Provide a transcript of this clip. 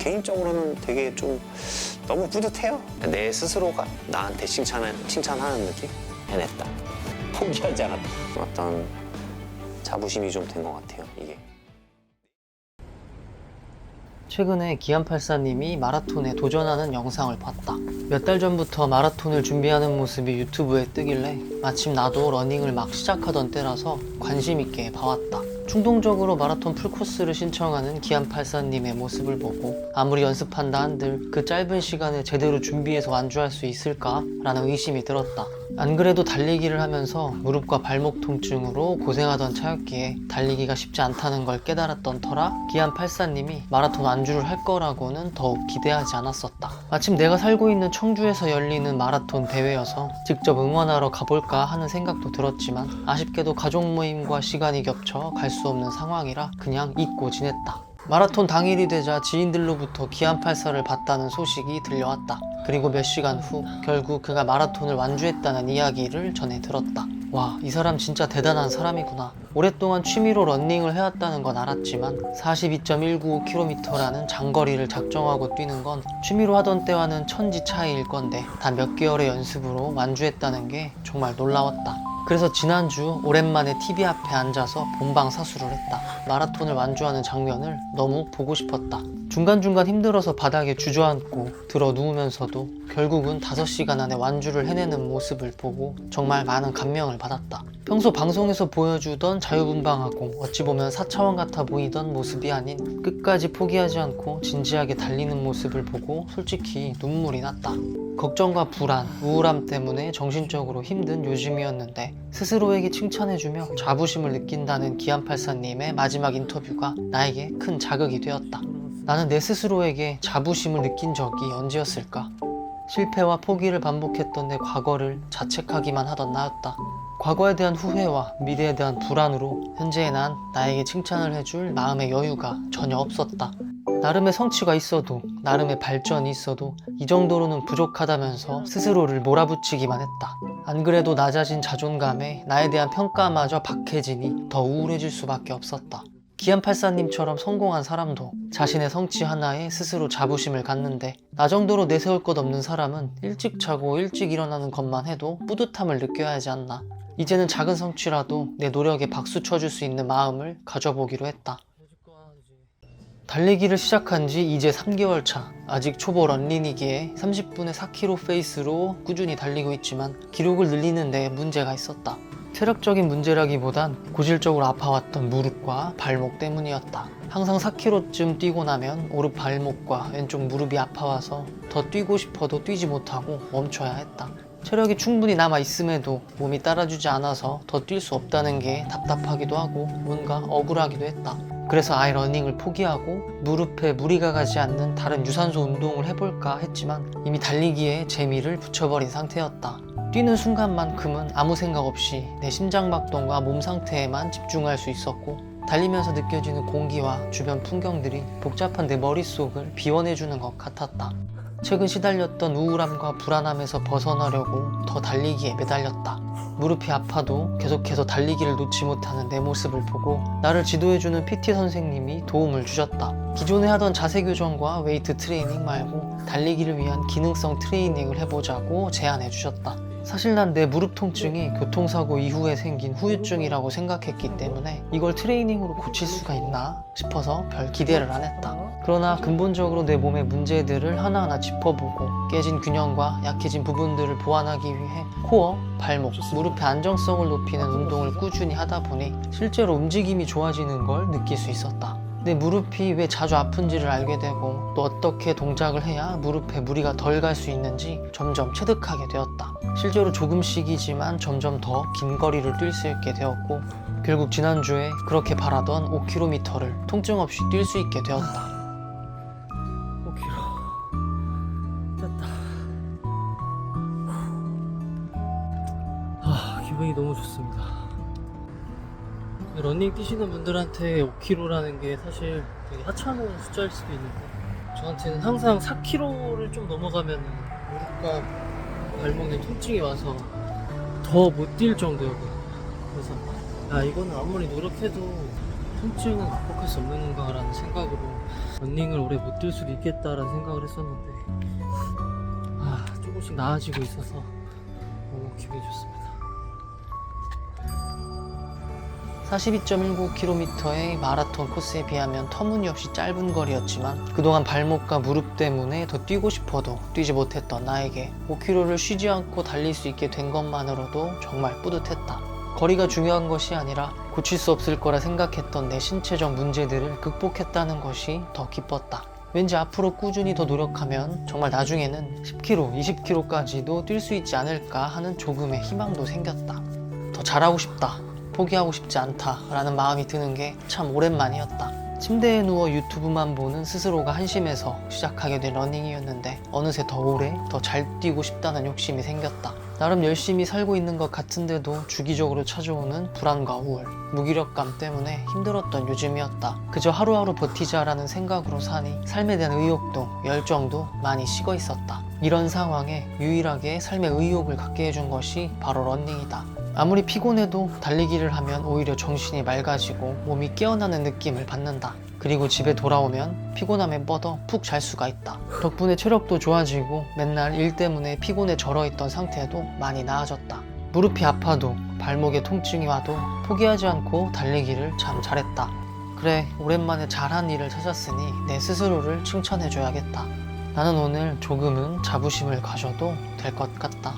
개인적으로는 되게 좀 너무 뿌듯해요. 내 스스로가 나한테 칭찬하는 느낌? 해냈다. 포기하지 않았다. 어떤 자부심이 좀 된 것 같아요, 이게. 최근에 기안84님이 마라톤에 도전하는 영상을 봤다. 몇 달 전부터 마라톤을 준비하는 모습이 유튜브에 뜨길래 마침 나도 러닝을 막 시작하던 때라서 관심 있게 봐왔다. 충동적으로 마라톤 풀코스를 신청하는 기안84님의 모습을 보고 아무리 연습한다 한들 그 짧은 시간에 제대로 준비해서 완주할 수 있을까? 라는 의심이 들었다. 안 그래도 달리기를 하면서 무릎과 발목 통증으로 고생하던 차였기에 달리기가 쉽지 않다는 걸 깨달았던 터라 기안84님이 마라톤 완주를 할 거라고는 더욱 기대하지 않았었다. 마침 내가 살고 있는 청주에서 열리는 마라톤 대회여서 직접 응원하러 가볼까 하는 생각도 들었지만 아쉽게도 가족 모임과 시간이 겹쳐 갈 수 없는 상황이라 그냥 잊고 지냈다. 마라톤 당일이 되자 지인들로부터 기안84를 봤다는 소식이 들려왔다. 그리고 몇 시간 후 결국 그가 마라톤을 완주했다는 이야기를 전해 들었다. 와, 이 사람 진짜 대단한 사람이구나. 오랫동안 취미로 러닝을 해왔다는 건 알았지만 42.195km라는 장거리를 작정하고 뛰는 건 취미로 하던 때와는 천지 차이일 건데 단 몇 개월의 연습으로 완주했다는 게 정말 놀라웠다. 그래서 지난주 오랜만에 TV 앞에 앉아서 본방사수를 했다. 마라톤을 완주하는 장면을 너무 보고 싶었다. 중간중간 힘들어서 바닥에 주저앉고 들어 누우면서도 결국은 5시간 안에 완주를 해내는 모습을 보고 정말 많은 감명을 받았다. 평소 방송에서 보여주던 자유분방하고 어찌 보면 사차원 같아 보이던 모습이 아닌 끝까지 포기하지 않고 진지하게 달리는 모습을 보고 솔직히 눈물이 났다. 걱정과 불안, 우울함 때문에 정신적으로 힘든 요즘이었는데 스스로에게 칭찬해주며 자부심을 느낀다는 기안84님의 마지막 인터뷰가 나에게 큰 자극이 되었다. 나는 내 스스로에게 자부심을 느낀 적이 언제였을까? 실패와 포기를 반복했던 내 과거를 자책하기만 하던 나였다. 과거에 대한 후회와 미래에 대한 불안으로 현재의 난 나에게 칭찬을 해줄 마음의 여유가 전혀 없었다. 나름의 성취가 있어도 나름의 발전이 있어도 이 정도로는 부족하다면서 스스로를 몰아붙이기만 했다. 안 그래도 나 자신 자존감에 나에 대한 평가마저 박해지니 더 우울해질 수밖에 없었다. 기안84님처럼 성공한 사람도 자신의 성취 하나에 스스로 자부심을 갖는데 나 정도로 내세울 것 없는 사람은 일찍 자고 일찍 일어나는 것만 해도 뿌듯함을 느껴야 하지 않나. 이제는 작은 성취라도 내 노력에 박수 쳐줄 수 있는 마음을 가져보기로 했다. 달리기를 시작한 지 이제 3개월 차. 아직 초보 런닝이기에 30분에 4km 페이스로 꾸준히 달리고 있지만 기록을 늘리는 데 문제가 있었다. 체력적인 문제라기보단 고질적으로 아파왔던 무릎과 발목 때문이었다. 항상 4km쯤 뛰고 나면 오른 발목과 왼쪽 무릎이 아파와서 더 뛰고 싶어도 뛰지 못하고 멈춰야 했다. 체력이 충분히 남아있음에도 몸이 따라주지 않아서 더 뛸 수 없다는 게 답답하기도 하고 뭔가 억울하기도 했다. 그래서 아예 러닝을 포기하고 무릎에 무리가 가지 않는 다른 유산소 운동을 해볼까 했지만 이미 달리기에 재미를 붙여버린 상태였다. 뛰는 순간만큼은 아무 생각 없이 내 심장박동과 몸 상태에만 집중할 수 있었고 달리면서 느껴지는 공기와 주변 풍경들이 복잡한 내 머릿속을 비워내주는 것 같았다. 최근 시달렸던 우울함과 불안함에서 벗어나려고 더 달리기에 매달렸다. 무릎이 아파도 계속해서 달리기를 놓지 못하는 내 모습을 보고 나를 지도해주는 PT 선생님이 도움을 주셨다. 기존에 하던 자세 교정과 웨이트 트레이닝 말고 달리기를 위한 기능성 트레이닝을 해보자고 제안해 주셨다. 사실 난 내 무릎 통증이 교통사고 이후에 생긴 후유증이라고 생각했기 때문에 이걸 트레이닝으로 고칠 수가 있나 싶어서 별 기대를 안 했다. 그러나 근본적으로 내 몸의 문제들을 하나하나 짚어보고 깨진 균형과 약해진 부분들을 보완하기 위해 코어, 발목, 무릎의 안정성을 높이는 운동을 꾸준히 하다 보니 실제로 움직임이 좋아지는 걸 느낄 수 있었다. 내 무릎이 왜 자주 아픈지를 알게 되고 또 어떻게 동작을 해야 무릎에 무리가 덜 갈 수 있는지 점점 체득하게 되었다. 실제로 조금씩이지만 점점 더 긴 거리를 뛸 수 있게 되었고 결국 지난주에 그렇게 바라던 5km를 통증 없이 뛸 수 있게 되었다. 5km 됐다. 기분이 너무 좋습니다. 러닝 뛰시는 분들한테 5km라는 게 사실 되게 하찮은 숫자일 수도 있는데 저한테는 항상 4km를 좀 넘어가면 무릎과 발목에 통증이 와서 더 못 뛸 정도였거든요. 그래서 이거는 아무리 노력해도 통증은 극복할 수 없는 건가라는 생각으로 런닝을 오래 못 뛸 수도 있겠다라는 생각을 했었는데 조금씩 나아지고 있어서 너무 기분이 좋습니다. 42.19km의 마라톤 코스에 비하면 터무니없이 짧은 거리였지만 그동안 발목과 무릎 때문에 더 뛰고 싶어도 뛰지 못했던 나에게 5km를 쉬지 않고 달릴 수 있게 된 것만으로도 정말 뿌듯했다. 거리가 중요한 것이 아니라 고칠 수 없을 거라 생각했던 내 신체적 문제들을 극복했다는 것이 더 기뻤다. 왠지 앞으로 꾸준히 더 노력하면 정말 나중에는 10km, 20km까지도 뛸 수 있지 않을까 하는 조금의 희망도 생겼다. 더 잘하고 싶다. 포기하고 싶지 않다 라는 마음이 드는 게 참 오랜만이었다. 침대에 누워 유튜브만 보는 스스로가 한심해서 시작하게 된 러닝이었는데 어느새 더 오래 더 잘 뛰고 싶다는 욕심이 생겼다. 나름 열심히 살고 있는 것 같은데도 주기적으로 찾아오는 불안과 우울, 무기력감 때문에 힘들었던 요즘이었다. 그저 하루하루 버티자라는 생각으로 사니 삶에 대한 의욕도 열정도 많이 식어 있었다. 이런 상황에 유일하게 삶의 의욕을 갖게 해준 것이 바로 러닝이다. 아무리 피곤해도 달리기를 하면 오히려 정신이 맑아지고 몸이 깨어나는 느낌을 받는다. 그리고 집에 돌아오면 피곤함에 뻗어 푹 잘 수가 있다. 덕분에 체력도 좋아지고 맨날 일 때문에 피곤에 절어있던 상태도 많이 나아졌다. 무릎이 아파도 발목에 통증이 와도 포기하지 않고 달리기를 참 잘했다. 그래, 오랜만에 잘한 일을 찾았으니 내 스스로를 칭찬해줘야겠다. 나는 오늘 조금은 자부심을 가져도 될 것 같다.